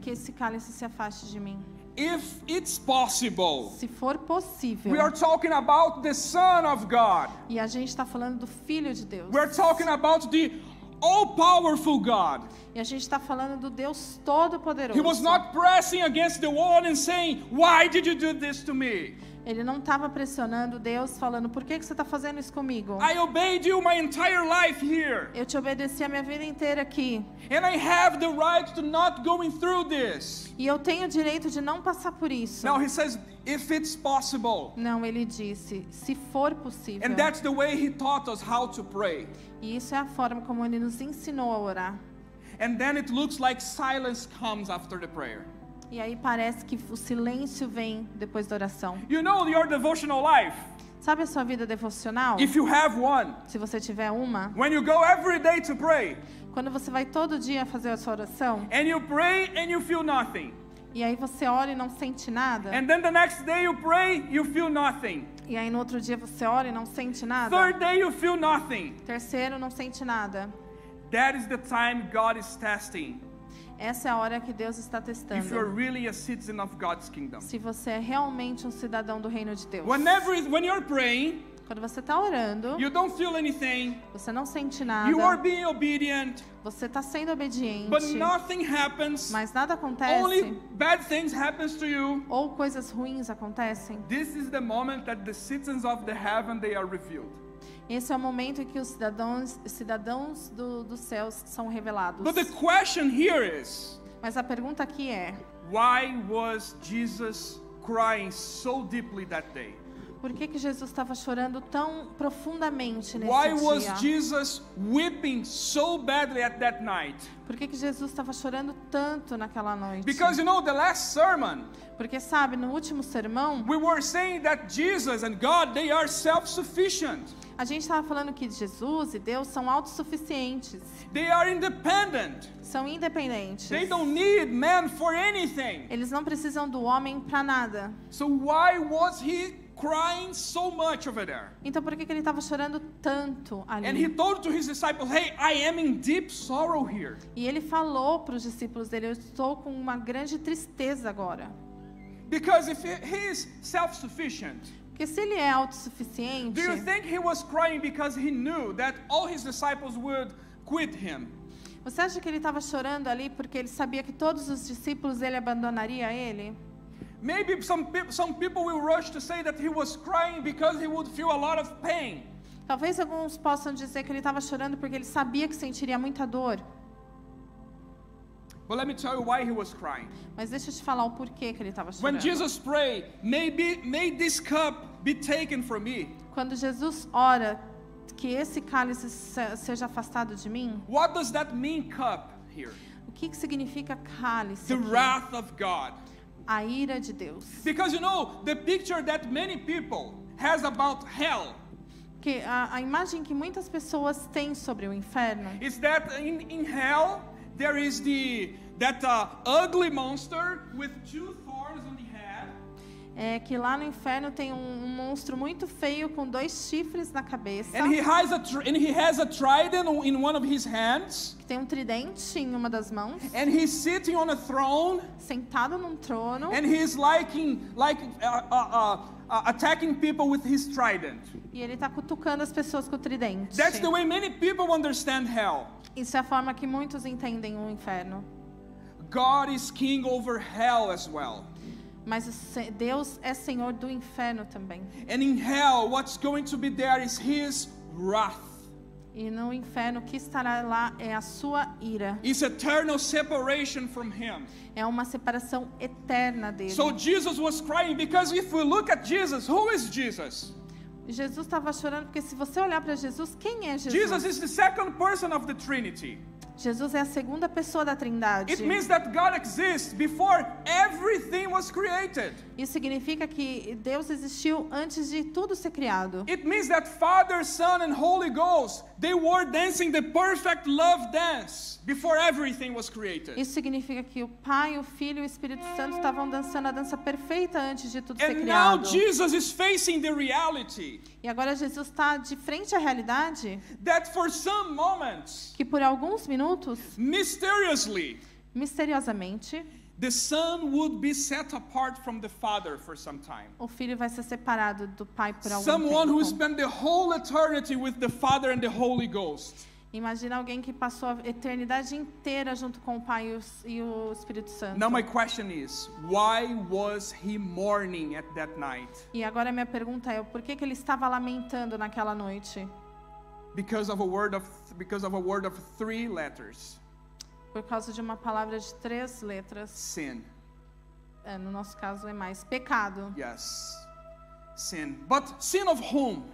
que esse cálice se afaste de mim. If it's possible. Se for possível. We are talking about the Son of God. E a gente está falando do Filho de Deus. We are talking about the all-powerful God. E a gente está falando do Deus Todo-Poderoso. He was not pressing against the wall and saying, "Why did you do this to me?" Ele não estava pressionando Deus, falando, por que você está fazendo isso comigo? I obeyed you my entire life here. Eu te obedeci a minha vida inteira aqui. And I have the right to not going through this. E eu tenho o direito de não passar por isso. Now he says, if it's possible. Não, ele disse, se for possível. And that's the way he taught us how to pray. E isso é a forma como ele nos ensinou a orar. And then it looks like silence comes after the prayer. E aí parece que o silêncio vem depois da oração. You know your devotional life. Sabe a sua vida devocional? If you have one. Se você tiver uma. When you go every day to pray. Quando você vai todo dia fazer a sua oração. And you pray and you feel nothing. E aí você ora e não sente nada. And then the next day you pray, you feel nothing. E aí no outro dia você ora e não sente nada. Third day you feel nothing. Terceiro, não sente nada. That is the time God is testing. Essa é a hora que Deus está testando. If you're really a citizen of God's kingdom. Se você é realmente um cidadão do reino de Deus. When you're praying, quando você está orando, you don't feel anything. Você não sente nada. You are being obedient. Você está sendo obediente. But nothing happens. Mas nada acontece. Only bad things happens to you. Ou coisas ruins acontecem. This is the moment that the citizens of the heaven they are revealed. Esse é o momento em que os cidadãos dos céus são revelados. But the question here is, mas a pergunta aqui é: why was Jesus crying so deeply that day? Por que Jesus estava chorando tão profundamente nesse Why dia? was Jesus weeping so badly at that night? Por que Jesus estava chorando tanto naquela noite? Because you know the last sermon. Porque sabe, no último sermão, we were saying that Jesus and God they are self-sufficient. A gente estava falando que Jesus e Deus são autossuficientes. They are independent. São independentes. They don't need man for anything. Eles não precisam do homem para nada. So why was he crying so much over there? Então por que ele estava chorando tanto ali? And he told to his disciples, "Hey, I am in deep sorrow here." E ele falou para os discípulos dele: eu estou com uma grande tristeza agora. Because if he is self-sufficient, porque se ele é autossuficiente, do you think he was crying because he knew that all his disciples would quit him? Você acha que ele estava chorando ali porque ele sabia que todos os discípulos ele abandonaria ele? Maybe some people will rush to say that he was crying because he would feel a lot of pain. Talvez alguns possam dizer que ele estava chorando porque ele sabia que sentiria muita dor. But let me tell you why he was crying. Mas deixa eu te falar o porquê que ele estava chorando. When Jesus prayed, may this cup be taken from me. Quando Jesus ora que esse cálice seja afastado de mim. What does that mean, cup here? O que significa cálice? The wrath of God. A ira de Deus. Because you know the picture that many people has about hell. Que a imagem que muitas pessoas têm sobre o inferno. Is that in hell there is that ugly monster with two thorns on the head. É que lá no inferno tem um monstro muito feio com 2 chifres na cabeça. And he has a trident in one of his hands. Que tem um tridente em uma das mãos. And he's sitting on a throne. Sentado num trono. And he's attacking people with his trident. E ele está cutucando as pessoas com o tridente. That's the way many people understand hell. Isso é a forma que muitos entendem o inferno. God is king over hell as well. Mas Deus é Senhor do inferno também. And in hell, what's going to be there is His wrath. E no inferno o que estará lá é a sua ira. It's eternal separation from Him. É uma separação eterna dele. So Jesus was crying because if we look at Jesus, who is Jesus? Jesus estava chorando porque se você olhar para Jesus, quem é Jesus? Jesus is the second person of the Trinity. Jesus é a segunda pessoa da Trindade. It means that God exists before everything was created. Isso significa que Deus existiu antes de tudo ser criado. It means that Father, Son, and Holy Ghost, they were dancing the perfect love dance before everything was created. Isso significa que o Pai, o Filho e o Espírito Santo estavam dançando a dança perfeita antes de tudo ser And now criado. Jesus is facing the reality E agora Jesus está de frente à realidade that for some moments, que por alguns minutos, mysteriously, misteriosamente, the Son would be set apart from the Father for some time. o Filho vai ser separado do Pai por algum Someone who tempo. spent the whole eternity with the Father and the Holy Ghost. Imagina alguém que passou a eternidade inteira junto com o Pai e o Espírito Santo. Now my question is, why was he mourning at that night? E agora a minha pergunta é, por que ele estava lamentando naquela noite? Because of a word of 3 letters. Por causa de uma palavra de 3 letras. Sin. No nosso caso é mais pecado. Yes. Sin. But sin of whom?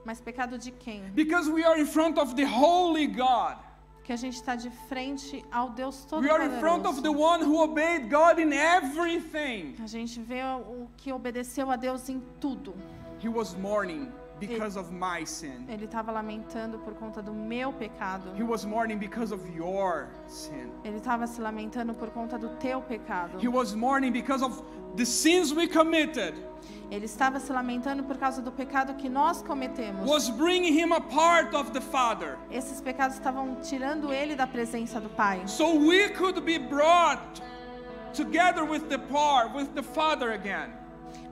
Mas pecado de quem? Because we are in front of the holy God. Que a gente está de frente ao Deus We are in front of the Todo-Poderoso. one who obeyed God in everything. A gente vê o que obedeceu a Deus em tudo. He was mourning because of my sin. Ele estava lamentando por conta do meu pecado. He was mourning because of your sin. Ele estava se lamentando por conta do teu pecado. He was mourning because of the sins we committed. Ele estava se lamentando por causa do pecado que nós cometemos. Was bringing him apart of the Father. Esses pecados estavam tirando ele da presença do Pai. So we could be brought together with the Father again.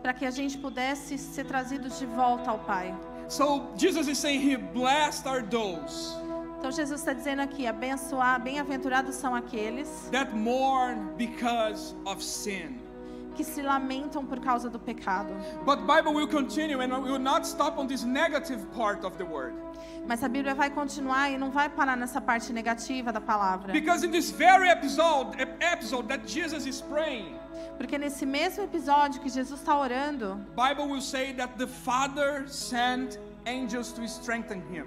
Para que a gente pudesse ser trazidos de volta ao Pai. So Jesus is saying here, blessed are those Então Jesus está dizendo aqui, bem-aventurados são aqueles that mourn because of sin. que se lamentam por causa do pecado. But Bible will continue and we will not stop on this negative part of the word. Mas a Bíblia vai continuar e não vai parar nessa parte negativa da palavra. Because in this very episode that Jesus is praying, Porque nesse mesmo episódio que Jesus está orando, Bible will say that the Father sent angels to strengthen him.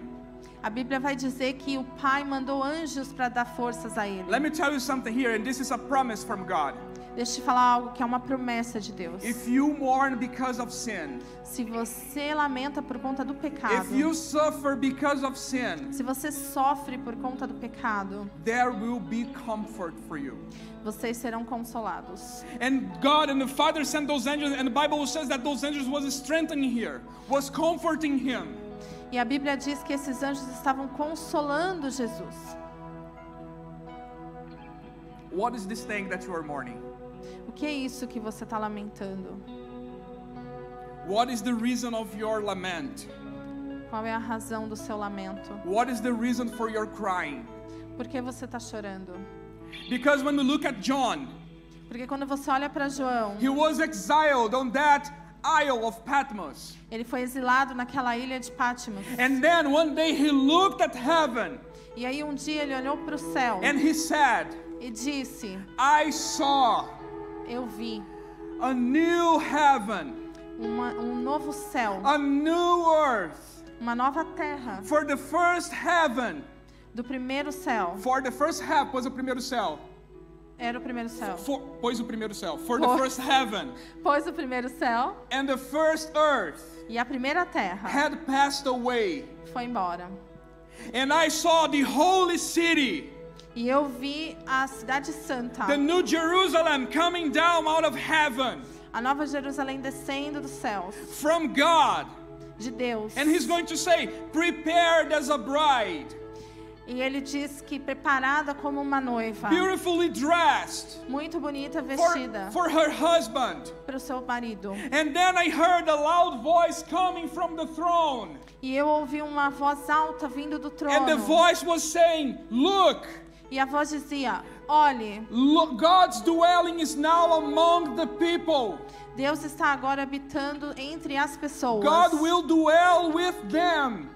a Bíblia vai dizer que o Pai mandou anjos para dar forças a ele. Let me tell you something here, and this is a promise from God. Deixa eu te falar algo que é uma promessa de Deus. If you mourn because of sin, Se você lamenta por conta do pecado, if you suffer because of sin, se você sofre por conta do pecado, there will be comfort for you. vocês serão consolados. And God and the Father sent those angels, and the Bible says that those angels was strengthening here, was comforting him. E a Bíblia diz que esses anjos estavam consolando Jesus. What is this thing that you are mourning? O que é isso que você está lamentando? What is the reason of your lament? Qual é a razão do seu lamento? What is the reason for your crying? Por que você está chorando? Because when we look at John, Porque quando você olha para João, he was exiled on that Isle of Patmos. ele foi exilado naquela ilha de Patmos. And then one day he looked at heaven E aí um dia ele olhou para o céu and he said, e disse, I saw eu vi a new heaven, novo céu, a new earth. uma nova terra. For the first heaven, Do primeiro céu, for the first heaven, pois o primeiro céu. era o primeiro céu. Pois o primeiro céu. For the Pois. first heaven Pois o primeiro céu and the first earth e a primeira terra had passed away. foi embora. And I saw the holy city, E eu vi a cidade santa, the new Jerusalem, coming down out of heaven a nova Jerusalém descendo dos céus, from God. de Deus. And he's going to say, prepared as a bride, E ele diz que preparada como uma noiva, beautifully dressed muito bonita, vestida for her husband. para o seu marido. And then I heard a loud voice coming from the throne. E eu ouvi uma voz alta vindo do And the trono. voice was saying, look, E a voz dizia, olhe, God's dwelling is now among the people. Deus está agora habitando entre as pessoas. God will dwell with them.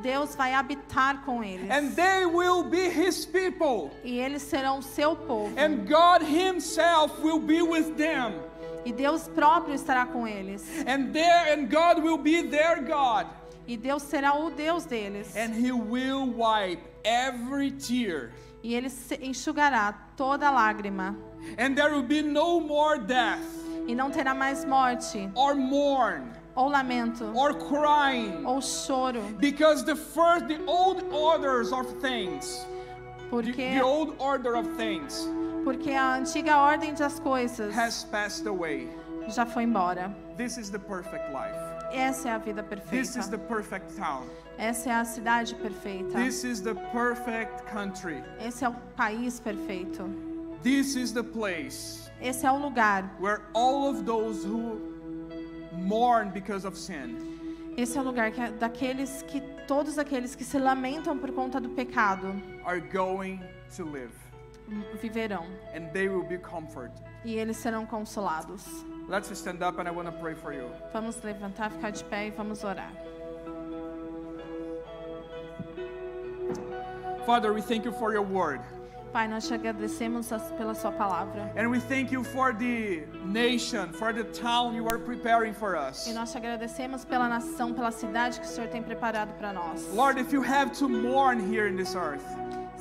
Deus vai habitar com eles. And they will be his people. E eles serão seu povo. And God himself will be with them. E Deus próprio estará com eles. And God will be their God. E Deus será o Deus deles. And He will wipe every tear. E Ele enxugará toda lágrima. And there will be no more death, E não terá mais morte, or mourn, ou lamento, or crying, ou choro. because the old orders of things, Porque the old order of things a antiga ordem das coisas has passed away. já foi embora. This is the perfect life. Essa é a vida This is the perfeita. perfect town. Essa é a cidade perfeita. This is the perfect country. Esse é o país perfeito. This is the place Esse é o lugar. where all of those who mourn because of sin Esse é o lugar todos aqueles que se lamentam por conta do pecado are going to live, viverão. and they will be comforted. E eles serão consolados. Let's stand up, and I want to pray for you. Vamos levantar, ficar de pé e vamos orar. Father, we thank you for your word. Pai, nós te agradecemos pela sua palavra. And we thank you for the nation, for the town you are preparing for us. E nós te agradecemos pela nação, pela cidade que o Senhor tem preparado para nós. Lord, if you have to mourn here in this earth,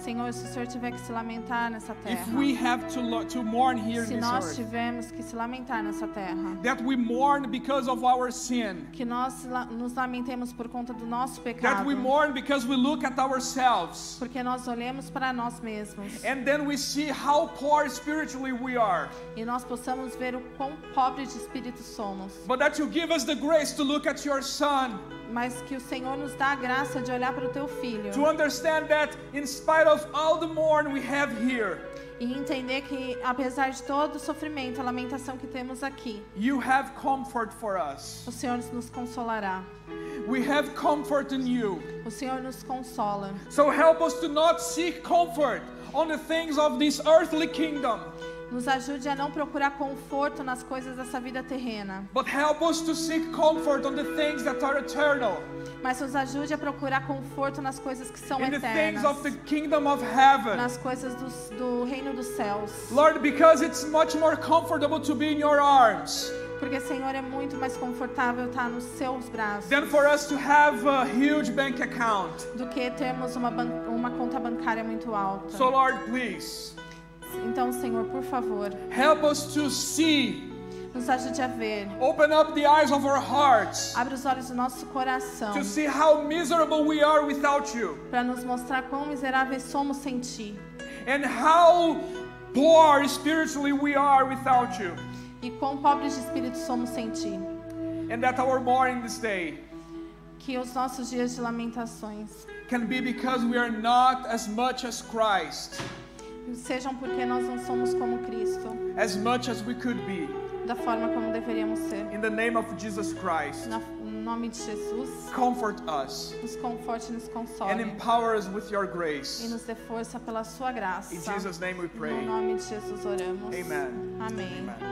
Senhor, se o Senhor tiver que se lamentar nessa terra, if we have to mourn here se in this nós earth, tivermos que se lamentar nessa terra, that we mourn because of our sin, que nós nos lamentemos por conta do nosso that pecado, we mourn because we look at ourselves, porque nós olhemos para nós mesmos and then we see how poor spiritually we are, e nós possamos ver o quão pobre de espírito somos, but that you give us the grace to look at your Son, mas que o Senhor nos dá a graça de olhar para o teu filho to understand that in spite of all the mourn we have here, e entender que, apesar de todo o sofrimento, a lamentação que temos aqui, you have comfort for us. o Senhor nos consolará. We have comfort in you. O Senhor nos consola. So help us to not seek comfort on the things of this earthly kingdom, Nos ajude a não procurar conforto nas coisas dessa vida terrena, but help us to seek comfort on the things that are eternal, mas nos ajude a procurar conforto nas coisas que são in the things eternas, of the kingdom of heaven. nas coisas do reino dos céus. Lord, because it's much more comfortable to be in your arms Porque, Senhor, é muito mais confortável estar nos seus braços than for us to have a huge bank account. do que termos uma conta bancária muito alta. So Lord, please, Então, Senhor, por favor, help us to see, nos ajude a ver. open up the eyes of our hearts, Abre os olhos do nosso coração to see how miserable we are without you, para nos mostrar quão miseráveis somos sem Ti and how poor spiritually we are without you, e quão pobres de espírito somos sem Ti. and that our mourning this day Que os nossos dias de lamentações can be because we are not as much as Christ, sejam porque nós não somos como Cristo, as much as we could be. da forma como deveríamos ser. In the name of Jesus Christ, No nome de Jesus, comfort us nos conforte e nos and console. empower us with your E grace. nos dê força pela sua graça. In Jesus' name we No pray. nome de Jesus oramos. Amen. Amém. Amen.